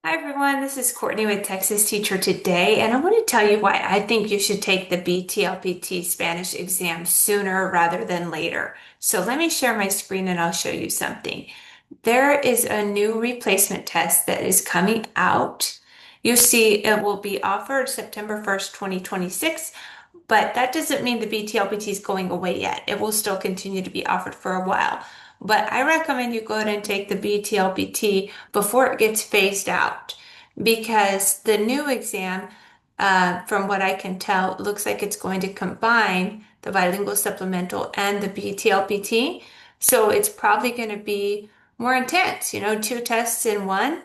Hi everyone, this is Courtney with Texas Teacher Today, and I want to tell you why I think you should take the BTLPT Spanish exam sooner rather than later. So let me share my screen and I'll show you something. There is a new replacement test that is coming out. You see, it will be offered September 1st, 2026, but that doesn't mean the BTLPT is going away yet. It will still continue to be offered for a while. But I recommend you go ahead and take the BTLPT before it gets phased out because the new exam, from what I can tell, looks like it's going to combine the Bilingual Supplemental and the BTLPT. So it's probably going to be more intense, two tests in one.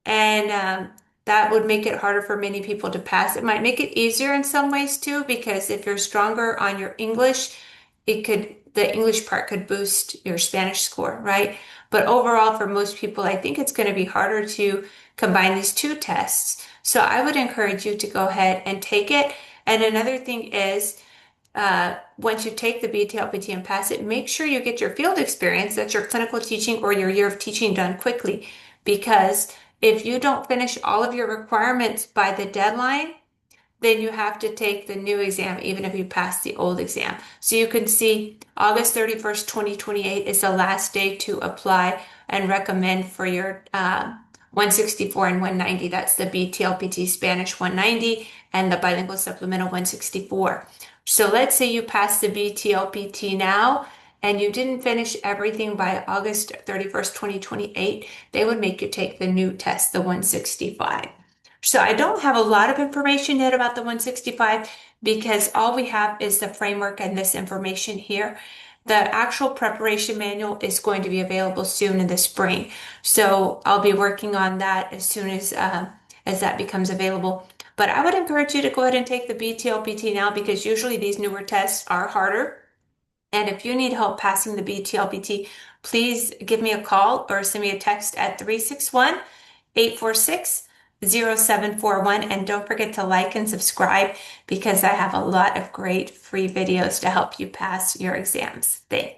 And that would make it harder for many people to pass. It might make it easier in some ways too, because if you're stronger on your English, the English part could boost your Spanish score, right? But overall, for most people, I think it's going to be harder to combine these two tests. So I would encourage you to go ahead and take it. And another thing is, once you take the BTLPT and pass it, make sure you get your field experience, that's your clinical teaching or your year of teaching done quickly. Because if you don't finish all of your requirements by the deadline, then you have to take the new exam, even if you pass the old exam. So you can see August 31st, 2028 is the last day to apply and recommend for your 164 and 190. That's the BTLPT Spanish 190 and the Bilingual Supplemental 164. So let's say you pass the BTLPT now and you didn't finish everything by August 31st, 2028, they would make you take the new test, the 165. So I don't have a lot of information yet about the 165 because all we have is the framework and this information here. The actual preparation manual is going to be available soon in the spring. So I'll be working on that as soon as that becomes available. But I would encourage you to go ahead and take the BTLPT now because usually these newer tests are harder. And if you need help passing the BTLPT, please give me a call or send me a text at 361-846-0741. And don't forget to like and subscribe because I have a lot of great free videos to help you pass your exams. Thanks.